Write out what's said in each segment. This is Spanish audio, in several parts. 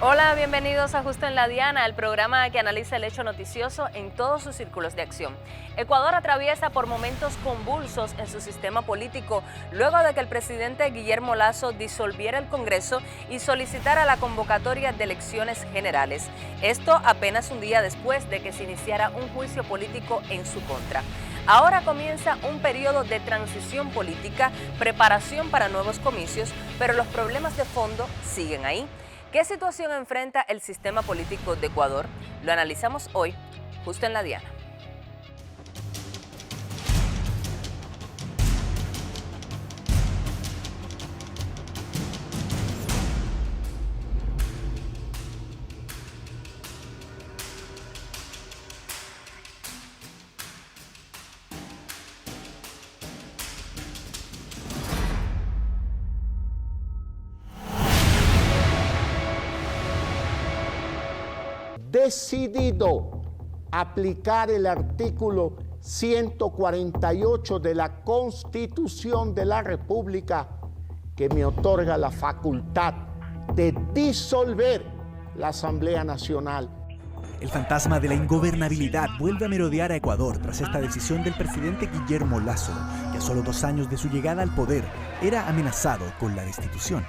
Hola, bienvenidos a Justo en la Diana, el programa que analiza el hecho noticioso en todos sus círculos de acción. Ecuador atraviesa por momentos convulsos en su sistema político, luego de que el presidente Guillermo Lasso disolviera el Congreso y solicitara la convocatoria de elecciones generales. Esto apenas un día después de que se iniciara un juicio político en su contra. Ahora comienza un periodo de transición política, preparación para nuevos comicios, pero los problemas de fondo siguen ahí. ¿Qué situación enfrenta el sistema político de Ecuador? Lo analizamos hoy, justo en la Diana. Decidido aplicar el artículo 148 de la Constitución de la República, que me otorga la facultad de disolver la Asamblea Nacional. El fantasma de la ingobernabilidad vuelve a merodear a Ecuador tras esta decisión del presidente Guillermo Lasso, que a solo 2 años de su llegada al poder era amenazado con la destitución.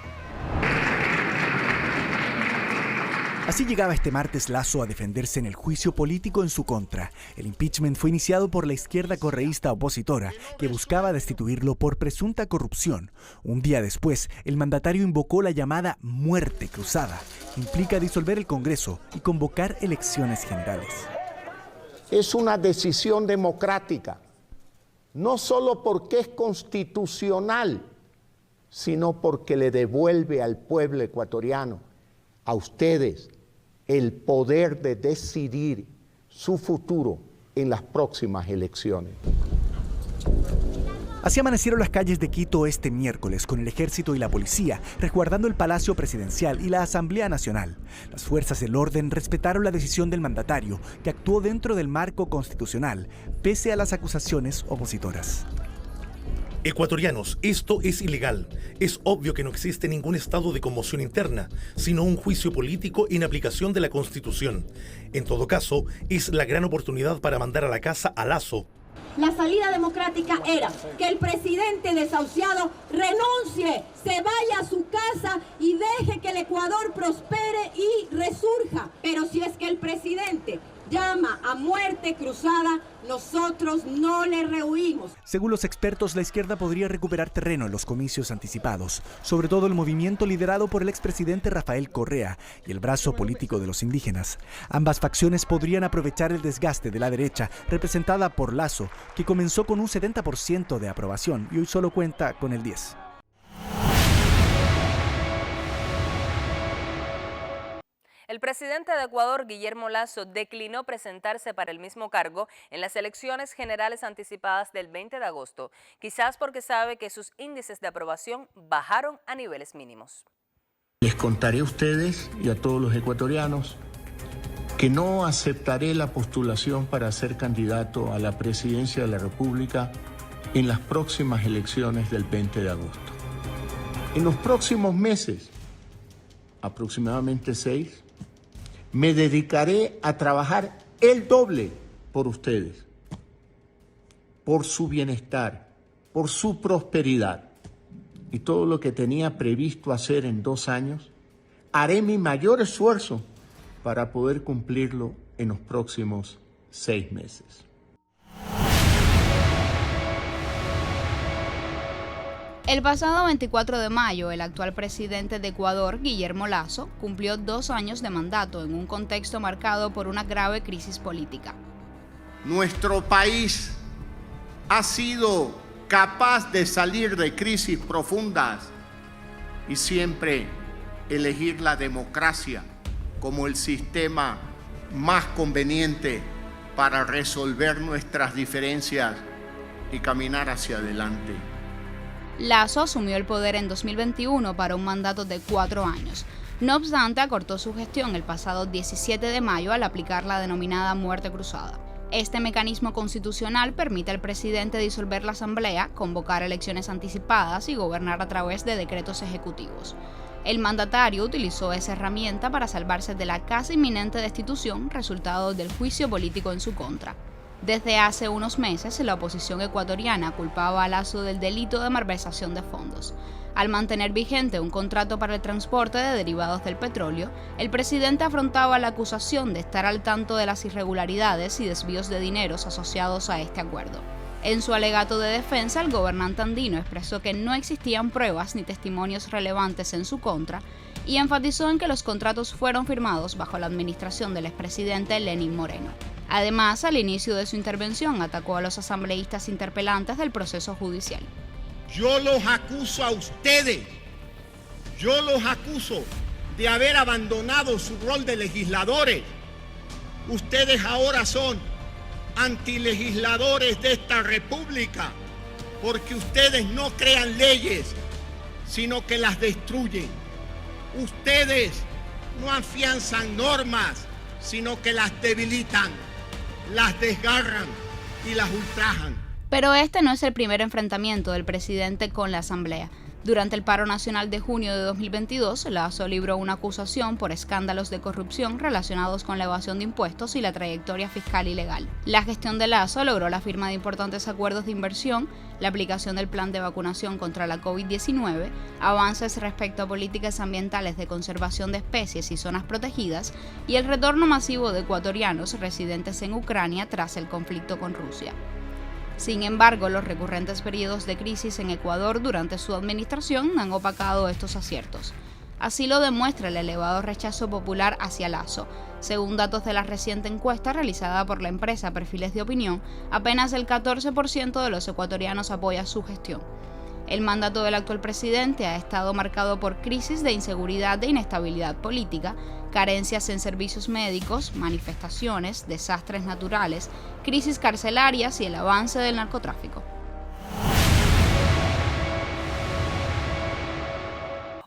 Así llegaba este martes Lasso a defenderse en el juicio político en su contra. El impeachment fue iniciado por la izquierda correísta opositora, que buscaba destituirlo por presunta corrupción. Un día después, el mandatario invocó la llamada muerte cruzada, que implica disolver el Congreso y convocar elecciones generales. Es una decisión democrática, no solo porque es constitucional, sino porque le devuelve al pueblo ecuatoriano, a ustedes, el poder de decidir su futuro en las próximas elecciones. Así amanecieron las calles de Quito este miércoles, con el ejército y la policía resguardando el Palacio Presidencial y la Asamblea Nacional. Las fuerzas del orden respetaron la decisión del mandatario, que actuó dentro del marco constitucional, pese a las acusaciones opositoras. Ecuatorianos, esto es ilegal. Es obvio que no existe ningún estado de conmoción interna, sino un juicio político en aplicación de la Constitución. En todo caso, es la gran oportunidad para mandar a la casa a Lasso. La salida democrática era que el presidente desahuciado renuncie, se vaya a su casa y deje que el Ecuador prospere y resurja. Pero si es que el presidente llama a muerte cruzada, nosotros no le rehuimos. Según los expertos, la izquierda podría recuperar terreno en los comicios anticipados, sobre todo el movimiento liderado por el expresidente Rafael Correa y el brazo político de los indígenas. Ambas facciones podrían aprovechar el desgaste de la derecha, representada por Lasso, que comenzó con un 70% de aprobación y hoy solo cuenta con el 10%. El presidente de Ecuador, Guillermo Lasso, declinó presentarse para el mismo cargo en las elecciones generales anticipadas del 20 de agosto, quizás porque sabe que sus índices de aprobación bajaron a niveles mínimos. Les contaré a ustedes y a todos los ecuatorianos que no aceptaré la postulación para ser candidato a la presidencia de la República en las próximas elecciones del 20 de agosto. En los próximos meses, aproximadamente 6, me dedicaré a trabajar el doble por ustedes, por su bienestar, por su prosperidad. Y todo lo que tenía previsto hacer en 2 años, haré mi mayor esfuerzo para poder cumplirlo en los próximos 6 meses. El pasado 24 de mayo, el actual presidente de Ecuador, Guillermo Lasso, cumplió 2 años de mandato en un contexto marcado por una grave crisis política. Nuestro país ha sido capaz de salir de crisis profundas y siempre elegir la democracia como el sistema más conveniente para resolver nuestras diferencias y caminar hacia adelante. Lasso asumió el poder en 2021 para un mandato de 4 años. No obstante, acortó su gestión el pasado 17 de mayo al aplicar la denominada muerte cruzada. Este mecanismo constitucional permite al presidente disolver la asamblea, convocar elecciones anticipadas y gobernar a través de decretos ejecutivos. El mandatario utilizó esa herramienta para salvarse de la casi inminente destitución resultado del juicio político en su contra. Desde hace unos meses, la oposición ecuatoriana culpaba a Lasso del delito de malversación de fondos. Al mantener vigente un contrato para el transporte de derivados del petróleo, el presidente afrontaba la acusación de estar al tanto de las irregularidades y desvíos de dineros asociados a este acuerdo. En su alegato de defensa, el gobernante andino expresó que no existían pruebas ni testimonios relevantes en su contra y enfatizó en que los contratos fueron firmados bajo la administración del expresidente Lenín Moreno. Además, al inicio de su intervención, atacó a los asambleístas interpelantes del proceso judicial. Yo los acuso a ustedes, yo los acuso de haber abandonado su rol de legisladores. Ustedes ahora son antilegisladores de esta república, porque ustedes no crean leyes, sino que las destruyen. Ustedes no afianzan normas, sino que las debilitan, las desgarran y las ultrajan. Pero este no es el primer enfrentamiento del presidente con la Asamblea. Durante el paro nacional de junio de 2022, Lasso libró una acusación por escándalos de corrupción relacionados con la evasión de impuestos y la trayectoria fiscal ilegal. La gestión de Lasso logró la firma de importantes acuerdos de inversión, la aplicación del plan de vacunación contra la COVID-19, avances respecto a políticas ambientales de conservación de especies y zonas protegidas, y el retorno masivo de ecuatorianos residentes en Ucrania tras el conflicto con Rusia. Sin embargo, los recurrentes periodos de crisis en Ecuador durante su administración han opacado estos aciertos. Así lo demuestra el elevado rechazo popular hacia Lasso. Según datos de la reciente encuesta realizada por la empresa Perfiles de Opinión, apenas el 14% de los ecuatorianos apoya su gestión. El mandato del actual presidente ha estado marcado por crisis de inseguridad e inestabilidad política, carencias en servicios médicos, manifestaciones, desastres naturales, crisis carcelarias y el avance del narcotráfico.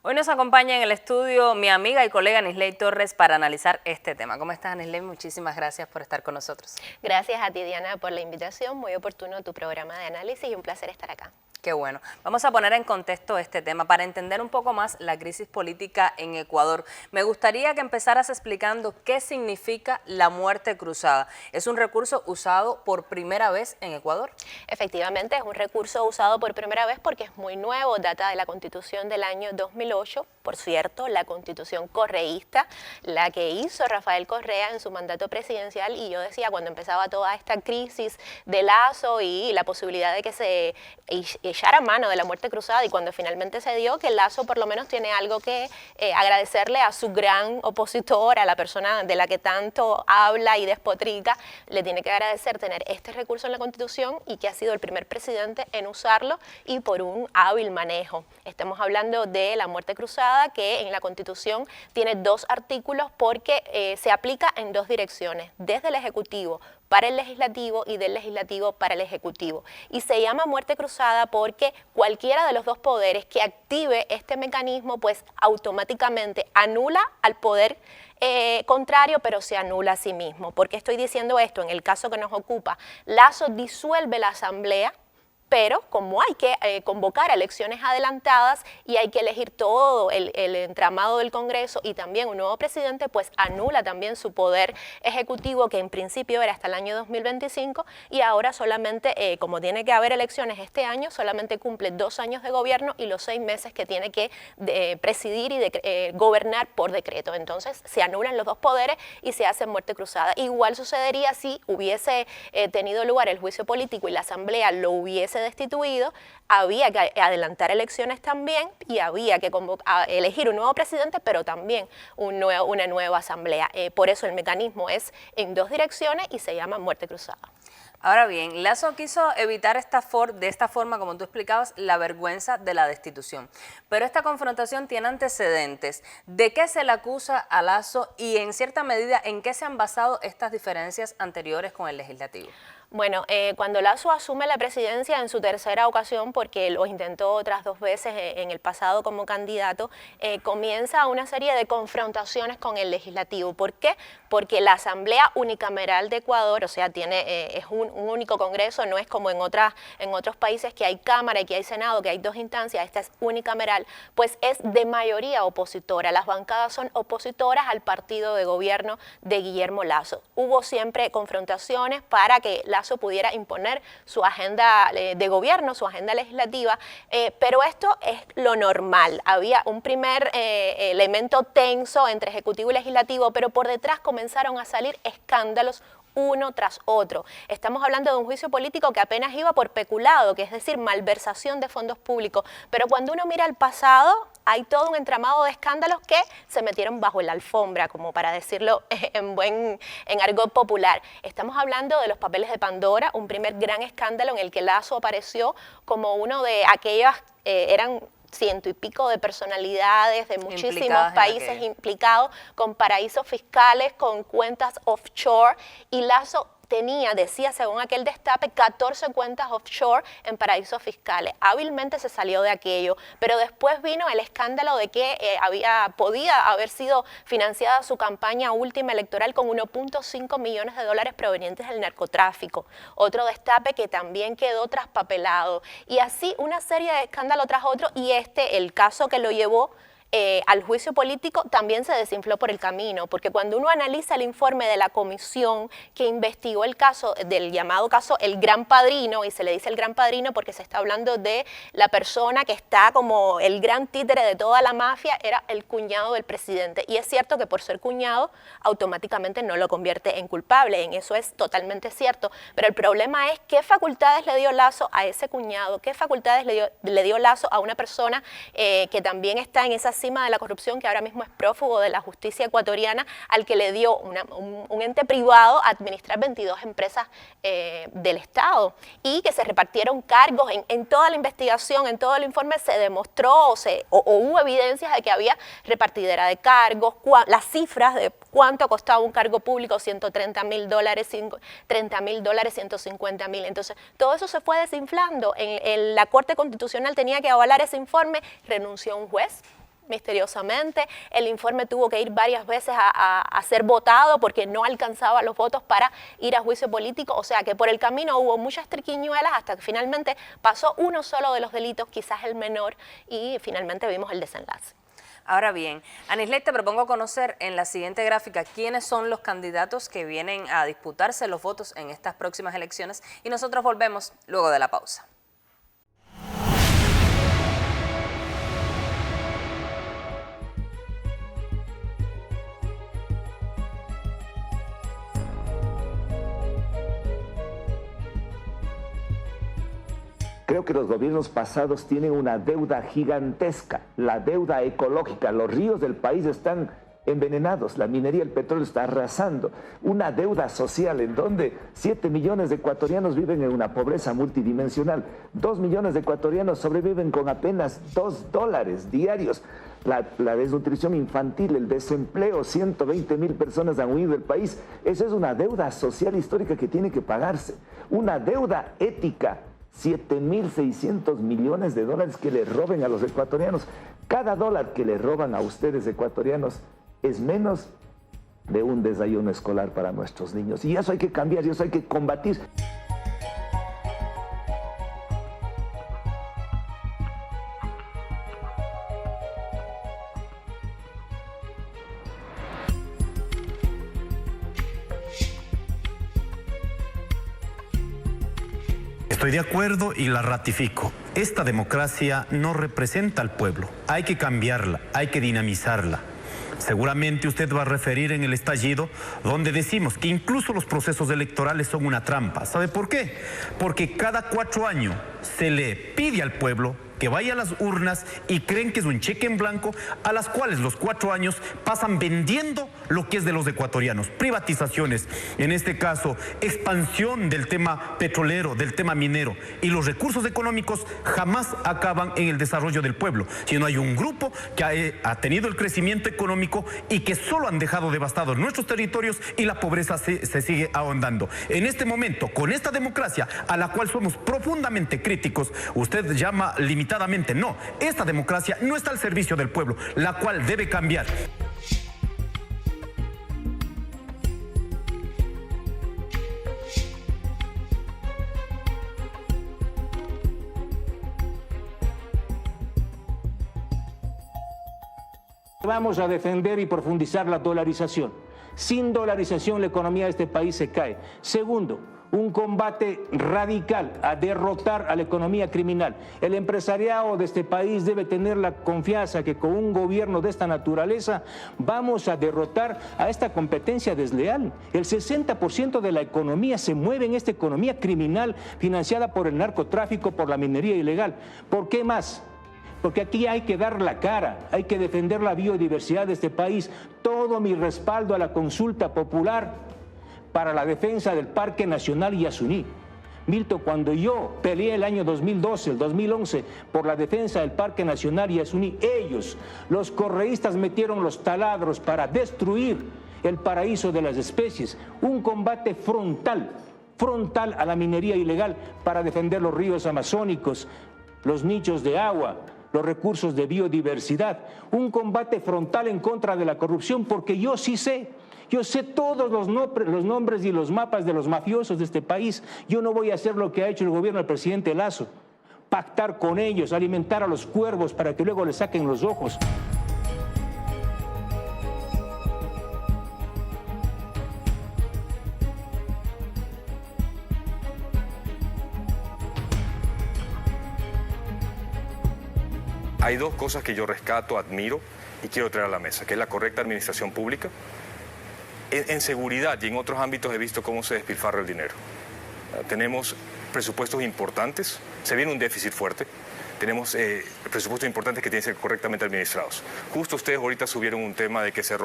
Hoy nos acompaña en el estudio mi amiga y colega Anisley Torres para analizar este tema. ¿Cómo estás, Anisley? Muchísimas gracias por estar con nosotros. Gracias a ti, Diana, por la invitación. Muy oportuno tu programa de análisis y un placer estar acá. Qué bueno. Vamos a poner en contexto este tema para entender un poco más la crisis política en Ecuador. Me gustaría que empezaras explicando qué significa la muerte cruzada. ¿Es un recurso usado por primera vez en Ecuador? Efectivamente, es un recurso usado por primera vez porque es muy nuevo, data de la Constitución del año 2008. Por cierto, la Constitución correísta, la que hizo Rafael Correa en su mandato presidencial, y yo decía cuando empezaba toda esta crisis de Lasso y la posibilidad de que se echara mano de la muerte cruzada, y cuando finalmente se dio, que Lasso por lo menos tiene algo que agradecerle a su gran opositor, a la persona de la que tanto habla y despotrica, le tiene que agradecer tener este recurso en la Constitución y que ha sido el primer presidente en usarlo y por un hábil manejo. Estamos hablando de la muerte cruzada, que en la Constitución tiene 2 artículos porque se aplica en 2 direcciones, desde el Ejecutivo para el Legislativo y del Legislativo para el Ejecutivo. Y se llama muerte cruzada porque cualquiera de los 2 poderes que active este mecanismo, pues automáticamente anula al poder contrario, pero se anula a sí mismo. ¿Por qué estoy diciendo esto? En el caso que nos ocupa, Lasso disuelve la Asamblea, pero como hay que convocar elecciones adelantadas y hay que elegir todo el entramado del Congreso y también un nuevo presidente, pues anula también su poder ejecutivo, que en principio era hasta el año 2025, y ahora solamente, como tiene que haber elecciones este año, solamente cumple 2 años de gobierno y los 6 meses que tiene que presidir y gobernar por decreto. Entonces se anulan los 2 poderes y se hace muerte cruzada. Igual sucedería si hubiese tenido lugar el juicio político y la Asamblea lo hubiese destituido, había que adelantar elecciones también y había que elegir un nuevo presidente, pero también una nueva asamblea. Por eso el mecanismo es en 2 direcciones y se llama muerte cruzada. Ahora bien, Lasso quiso evitar de esta forma, como tú explicabas, la vergüenza de la destitución. Pero esta confrontación tiene antecedentes. ¿De qué se le acusa a Lasso y, en cierta medida, en qué se han basado estas diferencias anteriores con el Legislativo? Bueno, cuando Lasso asume la presidencia en su tercera ocasión, porque lo intentó otras 2 veces en el pasado como candidato, comienza una serie de confrontaciones con el legislativo. ¿Por qué? Porque la Asamblea Unicameral de Ecuador, o sea, es un único congreso, no es como en otros países que hay Cámara y que hay Senado, que hay 2 instancias, esta es unicameral, pues es de mayoría opositora. Las bancadas son opositoras al partido de gobierno de Guillermo Lasso. Hubo siempre confrontaciones para que Lasso pudiera imponer su agenda de gobierno, su agenda legislativa, pero esto es lo normal. Había un primer elemento tenso entre Ejecutivo y Legislativo, pero por detrás comenzaron a salir escándalos uno tras otro. Estamos hablando de un juicio político que apenas iba por peculado, que es decir, malversación de fondos públicos, pero cuando uno mira al pasado, hay todo un entramado de escándalos que se metieron bajo la alfombra, como para decirlo en argot popular. Estamos hablando de los papeles de Pandora, un primer gran escándalo en el que Lasso apareció como uno de aquellas, eran 100 y pico de personalidades de muchísimos países implicados, con paraísos fiscales, con cuentas offshore, y Lasso decía según aquel destape, 14 cuentas offshore en paraísos fiscales. Hábilmente se salió de aquello, pero después vino el escándalo de que podía haber sido financiada su campaña última electoral con 1.5 millones de dólares provenientes del narcotráfico. Otro destape que también quedó traspapelado. Y así una serie de escándalos tras otro, y el caso que lo llevó al juicio político también se desinfló por el camino, porque cuando uno analiza el informe de la comisión que investigó el caso, del llamado caso El Gran Padrino, y se le dice El Gran Padrino porque se está hablando de la persona que está como el gran títere de toda la mafia, era el cuñado del presidente. Y es cierto que por ser cuñado automáticamente no lo convierte en culpable, en eso es totalmente cierto, pero el problema es qué facultades le dio Lasso a ese cuñado, qué facultades le dio Lasso a una persona que también está en esa cima de la corrupción, que ahora mismo es prófugo de la justicia ecuatoriana, al que le dio un ente privado a administrar 22 empresas del Estado, y que se repartieron cargos. En toda la investigación, en todo el informe se demostró o hubo evidencias de que había repartidera de cargos, las cifras de cuánto costaba un cargo público, $130,000, $30,000, $150,000. Entonces, todo eso se fue desinflando. La Corte Constitucional tenía que avalar ese informe, renunció un juez misteriosamente, el informe tuvo que ir varias veces a ser votado porque no alcanzaba los votos para ir a juicio político, o sea que por el camino hubo muchas triquiñuelas hasta que finalmente pasó uno solo de los delitos, quizás el menor, y finalmente vimos el desenlace. Ahora bien, Anisley, te propongo conocer en la siguiente gráfica quiénes son los candidatos que vienen a disputarse los votos en estas próximas elecciones, y nosotros volvemos luego de la pausa. Creo que los gobiernos pasados tienen una deuda gigantesca, la deuda ecológica. Los ríos del país están envenenados, la minería, el petróleo está arrasando. Una deuda social en donde 7 millones de ecuatorianos viven en una pobreza multidimensional. 2 millones de ecuatorianos sobreviven con apenas $2 diarios. La desnutrición infantil, el desempleo, 120,000 personas han huido del país. Eso es una deuda social histórica que tiene que pagarse. Una deuda ética. 7.600 millones de dólares que le roben a los ecuatorianos. Cada dólar que le roban a ustedes ecuatorianos es menos de un desayuno escolar para nuestros niños. Y eso hay que cambiar, y eso hay que combatir. Estoy de acuerdo y la ratifico. Esta democracia no representa al pueblo. Hay que cambiarla, hay que dinamizarla. Seguramente usted va a referir en el estallido, donde decimos que incluso los procesos electorales son una trampa. ¿Sabe por qué? Porque cada 4 años se le pide al pueblo que vaya a las urnas y creen que es un cheque en blanco, a las cuales los 4 años pasan vendiendo lo que es de los ecuatorianos. Privatizaciones, en este caso, expansión del tema petrolero, del tema minero, y los recursos económicos jamás acaban en el desarrollo del pueblo, sino hay un grupo que ha tenido el crecimiento económico y que solo han dejado devastados nuestros territorios y la pobreza se sigue ahondando. En este momento, con esta democracia a la cual somos profundamente críticos, usted llama limitadamente, no, esta democracia no está al servicio del pueblo, la cual debe cambiar. Vamos a defender y profundizar la dolarización. Sin dolarización la economía de este país se cae. Segundo, un combate radical a derrotar a la economía criminal. El empresariado de este país debe tener la confianza que con un gobierno de esta naturaleza vamos a derrotar a esta competencia desleal. El 60% de la economía se mueve en esta economía criminal financiada por el narcotráfico, por la minería ilegal. ¿Por qué más? Porque aquí hay que dar la cara, hay que defender la biodiversidad de este país. Todo mi respaldo a la consulta popular para la defensa del Parque Nacional Yasuní. Milton, cuando yo peleé el año 2012, el 2011, por la defensa del Parque Nacional Yasuní, ellos, los correístas, metieron los taladros para destruir el paraíso de las especies. Un combate frontal a la minería ilegal para defender los ríos amazónicos, los nichos de agua, los recursos de biodiversidad, un combate frontal en contra de la corrupción, porque yo sé todos los nombres y los mapas de los mafiosos de este país. Yo no voy a hacer lo que ha hecho el gobierno del presidente Lasso, pactar con ellos, alimentar a los cuervos para que luego les saquen los ojos. Hay dos cosas que yo rescato, admiro y quiero traer a la mesa, que es la correcta administración pública. En seguridad y en otros ámbitos he visto cómo se despilfarra el dinero. Tenemos presupuestos importantes, se viene un déficit fuerte, tenemos presupuestos importantes que tienen que ser correctamente administrados. Justo ustedes ahorita subieron un tema de que se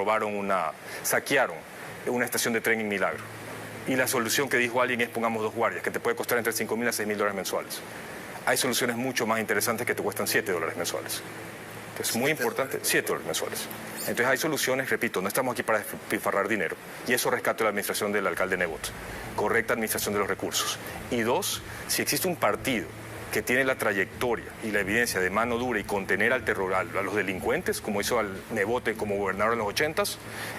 saquearon una estación de tren en Milagro. Y la solución que dijo alguien es pongamos 2 guardias, que te puede costar entre $5.000 a $6.000 mensuales. Hay soluciones mucho más interesantes que te cuestan $7 mensuales. Es muy importante, $7 mensuales. Entonces hay soluciones, repito, no estamos aquí para despilfarrar dinero. Y eso rescato de la administración del alcalde Nebot. Correcta administración de los recursos. Y 2, si existe un partido que tiene la trayectoria y la evidencia de mano dura y contener al terror, a los delincuentes, como hizo al Nebot como gobernador en los 80s,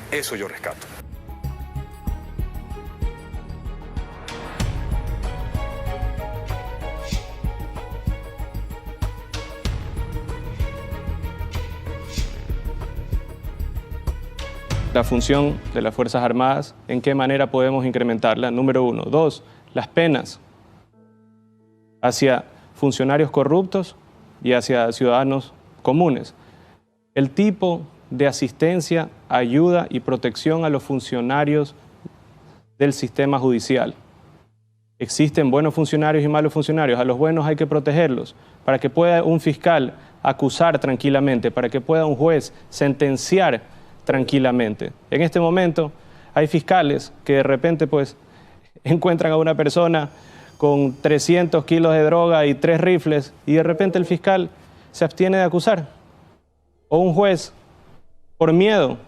eso yo rescato. La función de las Fuerzas Armadas, en qué manera podemos incrementarla, número 1. 2, las penas hacia funcionarios corruptos y hacia ciudadanos comunes. El tipo de asistencia, ayuda y protección a los funcionarios del sistema judicial. Existen buenos funcionarios y malos funcionarios. A los buenos hay que protegerlos para que pueda un fiscal acusar tranquilamente, para que pueda un juez sentenciar tranquilamente. En este momento hay fiscales que de repente pues encuentran a una persona con 300 kilos de droga y 3 rifles y de repente el fiscal se abstiene de acusar. O un juez, por miedo,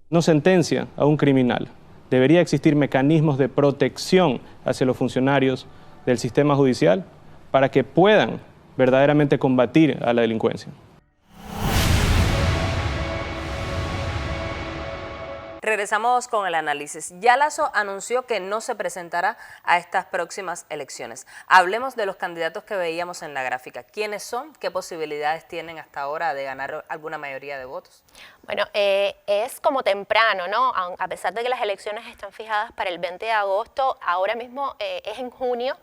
no sentencia a un criminal. Debería existir mecanismos de protección hacia los funcionarios del sistema judicial para que puedan verdaderamente combatir a la delincuencia. Regresamos con el análisis. Ya Lasso anunció que no se presentará a estas próximas elecciones. Hablemos de los candidatos que veíamos en la gráfica. ¿Quiénes son? ¿Qué posibilidades tienen hasta ahora de ganar alguna mayoría de votos? Bueno, es como temprano, ¿no? A pesar de que las elecciones están fijadas para el 20 de agosto, ahora mismo es en junio,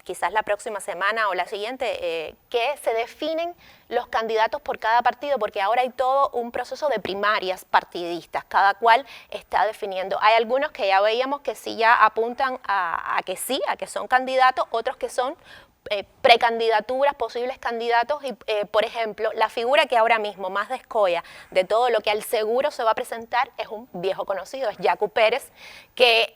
quizás la próxima semana o la siguiente, que se definen los candidatos por cada partido, porque ahora hay todo un proceso de primarias partidistas, cada cual está definiendo. Hay algunos que ya veíamos que sí ya apuntan a que sí, a que son candidatos, otros que son precandidaturas, posibles candidatos y, por ejemplo, la figura que ahora mismo más descolla de todo lo que al seguro se va a presentar es un viejo conocido, es Yacu Pérez, que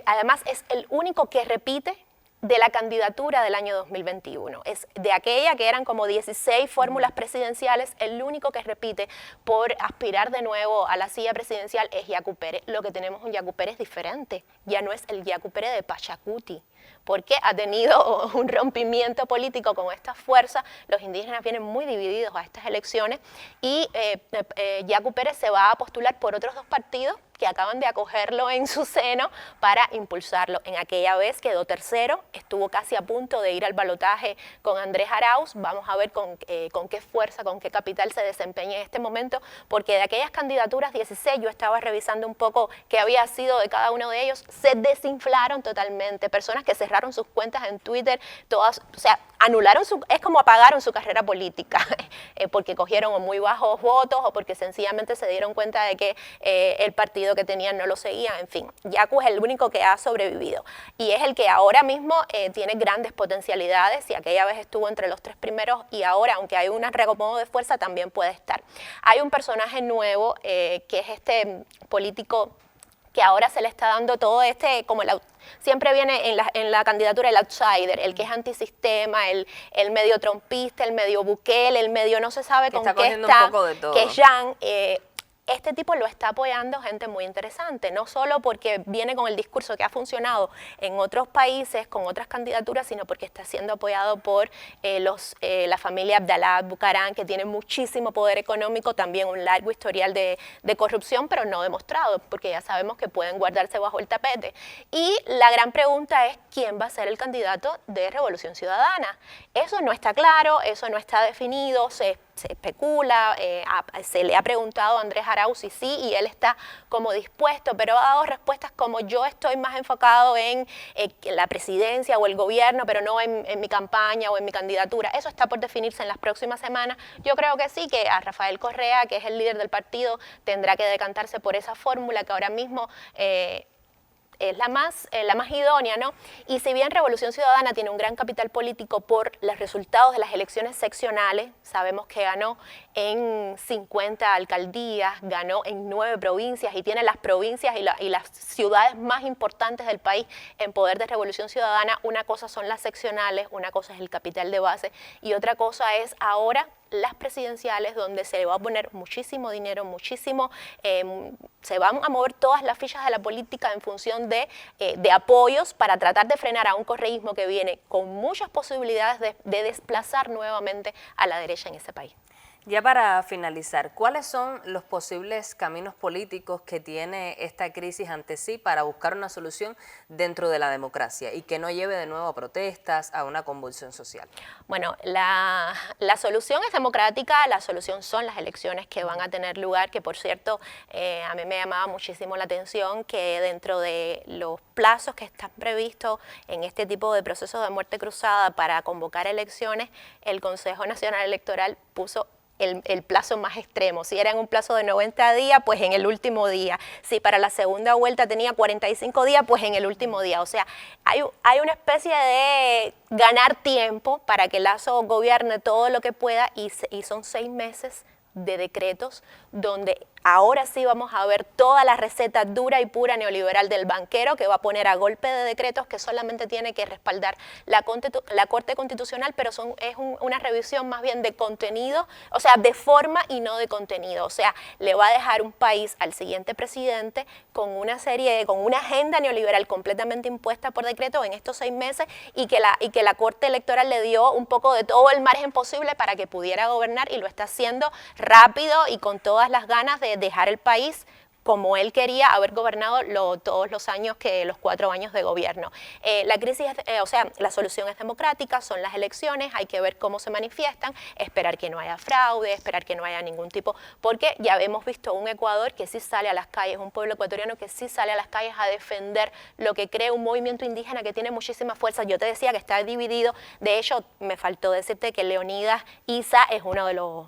además es el único que repite de la candidatura del año 2021. Es de aquella que eran como 16 fórmulas presidenciales, el único que repite por aspirar de nuevo a la silla presidencial es Yacu Pérez. Lo que tenemos es un Yacu Pérez diferente, ya no es el Yacu Pérez de Pachacuti, porque ha tenido un rompimiento político con esta fuerza. Los indígenas vienen muy divididos a estas elecciones y Yacu Pérez se va a postular por otros dos partidos que acaban de acogerlo en su seno para impulsarlo. En aquella vez quedó tercero, estuvo casi a punto de ir al balotaje con Andrés Arauz. Vamos a ver con qué fuerza, con qué capital se desempeña en este momento, porque de aquellas candidaturas 16, yo estaba revisando un poco qué había sido de cada uno de ellos, se desinflaron totalmente. Personas que cerraron sus cuentas en Twitter, todas, o sea, anularon es como apagaron su carrera política, porque cogieron o muy bajos votos o porque sencillamente se dieron cuenta de que el partido que tenían no lo seguía. En fin, Yacu es el único que ha sobrevivido y es el que ahora mismo tiene grandes potencialidades, y aquella vez estuvo entre los 3 primeros y ahora, aunque hay un reacomodo de fuerza, también puede estar. Hay un personaje nuevo que es este político que ahora se le está dando todo como siempre viene en la candidatura el outsider, el que es antisistema, el medio trompista, el medio Bukele, el medio no se sabe con qué está, que es Jan. Este tipo lo está apoyando gente muy interesante, no solo porque viene con el discurso que ha funcionado en otros países, con otras candidaturas, sino porque está siendo apoyado por la familia Abdalá Bucaram, que tiene muchísimo poder económico, también un largo historial de corrupción, pero no demostrado, porque ya sabemos que pueden guardarse bajo el tapete. Y la gran pregunta es, ¿quién va a ser el candidato de Revolución Ciudadana? Eso no está claro, eso no está definido, se especula, se le ha preguntado a Andrés Arauz y sí, y él está como dispuesto, pero ha dado respuestas como: yo estoy más enfocado en la presidencia o el gobierno, pero no en mi campaña o en mi candidatura. Eso está por definirse en las próximas semanas. Yo creo que sí, que a Rafael Correa, que es el líder del partido, tendrá que decantarse por esa fórmula que ahora mismo es la más idónea, ¿no? Y si bien Revolución Ciudadana tiene un gran capital político por los resultados de las elecciones seccionales, sabemos que ganó en 50 alcaldías, ganó en 9 provincias y tiene las provincias y las ciudades más importantes del país en poder de Revolución Ciudadana. Una cosa son las seccionales, una cosa es el capital de base y otra cosa es ahora las presidenciales, donde se le va a poner muchísimo dinero, se van a mover todas las fichas de la política en función de apoyos para tratar de frenar a un correísmo que viene con muchas posibilidades de desplazar nuevamente a la derecha en ese país. Ya para finalizar, ¿cuáles son los posibles caminos políticos que tiene esta crisis ante sí para buscar una solución dentro de la democracia y que no lleve de nuevo a protestas, a una convulsión social? Bueno, la solución es democrática, la solución son las elecciones que van a tener lugar, que por cierto, a mí me llamaba muchísimo la atención que dentro de los plazos que están previstos en este tipo de procesos de muerte cruzada para convocar elecciones, el Consejo Nacional Electoral puso el plazo más extremo. Si era en un plazo de 90 días, pues en el último día. Si para la segunda vuelta tenía 45 días, pues en el último día. O sea, hay una especie de ganar tiempo para que Lasso gobierne todo lo que pueda y son 6 meses de decretos donde ahora sí vamos a ver toda la receta dura y pura neoliberal del banquero, que va a poner a golpe de decretos que solamente tiene que respaldar la Corte Constitucional, pero es una revisión más bien de contenido, o sea, de forma y no de contenido. O sea, le va a dejar un país al siguiente presidente con una agenda neoliberal completamente impuesta por decreto en estos 6 meses y que la Corte Electoral le dio un poco de todo el margen posible para que pudiera gobernar, y lo está haciendo rápido y con todas las ganas de dejar el país como él quería haber gobernado todos los años, los 4 años de gobierno. La crisis, la solución es democrática, son las elecciones, hay que ver cómo se manifiestan, esperar que no haya fraude, esperar que no haya ningún tipo, porque ya hemos visto un Ecuador que sí sale a las calles, un pueblo ecuatoriano que sí sale a las calles a defender lo que cree un movimiento indígena que tiene muchísima fuerza. Yo te decía que está dividido, de hecho me faltó decirte que Leonidas Issa es uno de los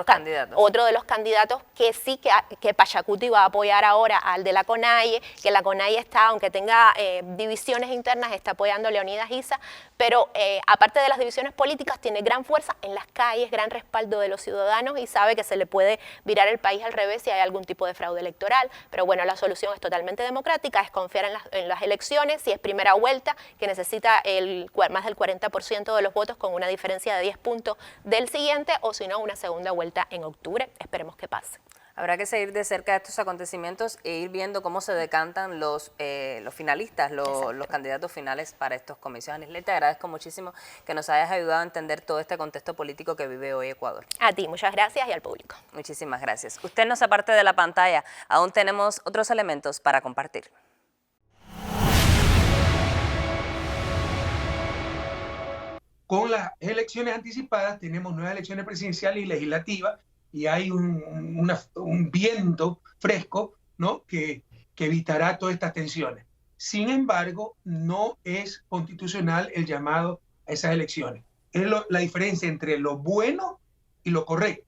candidatos. Otro de los candidatos que sí que Pachacuti va a apoyar apoyar ahora al de la CONAIE, que la CONAIE está, aunque tenga divisiones internas, está apoyando a Leonidas Issa, pero aparte de las divisiones políticas, tiene gran fuerza en las calles, gran respaldo de los ciudadanos y sabe que se le puede virar el país al revés si hay algún tipo de fraude electoral. Pero bueno, la solución es totalmente democrática, es confiar en las elecciones, si es primera vuelta, que necesita más del 40% de los votos con una diferencia de 10 puntos del siguiente, o si no, una segunda vuelta en octubre. Esperemos que pase. Habrá que seguir de cerca estos acontecimientos e ir viendo cómo se decantan los finalistas, los candidatos finales para estos comicios. Anislet, te agradezco muchísimo que nos hayas ayudado a entender todo este contexto político que vive hoy Ecuador. A ti, muchas gracias, y al público. Muchísimas gracias. Usted no se aparte de la pantalla, aún tenemos otros elementos para compartir. Con las elecciones anticipadas tenemos nuevas elecciones presidenciales y legislativas, y hay un viento fresco, ¿no?, que evitará todas estas tensiones. Sin embargo, no es constitucional el llamado a esas elecciones. Es la diferencia entre lo bueno y lo correcto.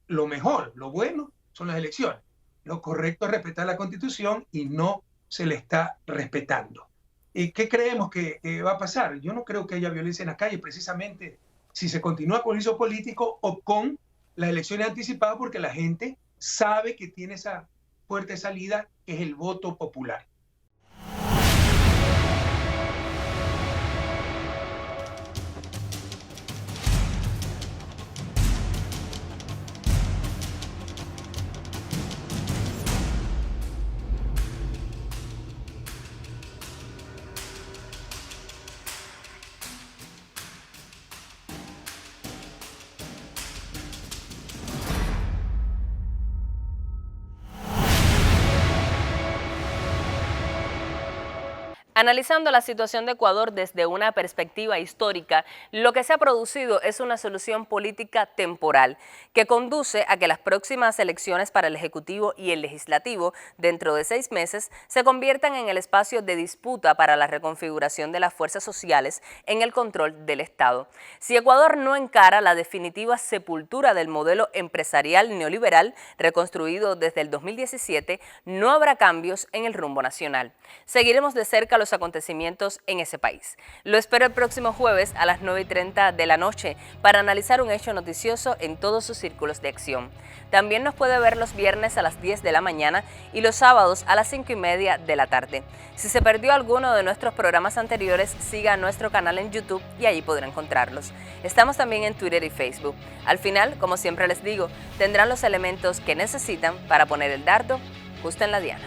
Lo mejor, lo bueno, son las elecciones. Lo correcto es respetar la Constitución y no se le está respetando. ¿Y qué creemos que va a pasar? Yo no creo que haya violencia en la calle, precisamente si se continúa con el juicio político o con las elecciones anticipadas, porque la gente sabe que tiene esa fuerte salida, que es el voto popular. Analizando la situación de Ecuador desde una perspectiva histórica, lo que se ha producido es una solución política temporal que conduce a que las próximas elecciones para el Ejecutivo y el Legislativo, dentro de 6 meses, se conviertan en el espacio de disputa para la reconfiguración de las fuerzas sociales en el control del Estado. Si Ecuador no encara la definitiva sepultura del modelo empresarial neoliberal reconstruido desde el 2017, no habrá cambios en el rumbo nacional. Seguiremos de cerca los acontecimientos en ese país. Lo espero el próximo jueves a las 9:30 de la noche para analizar un hecho noticioso en todos sus círculos de acción. También nos puede ver los viernes a las 10 de la mañana y los sábados a las 5:30 de la tarde. Si se perdió alguno de nuestros programas anteriores, siga nuestro canal en YouTube y allí podrá encontrarlos. Estamos también en Twitter y Facebook. Al final, como siempre les digo, tendrán los elementos que necesitan para poner el dardo justo en la diana.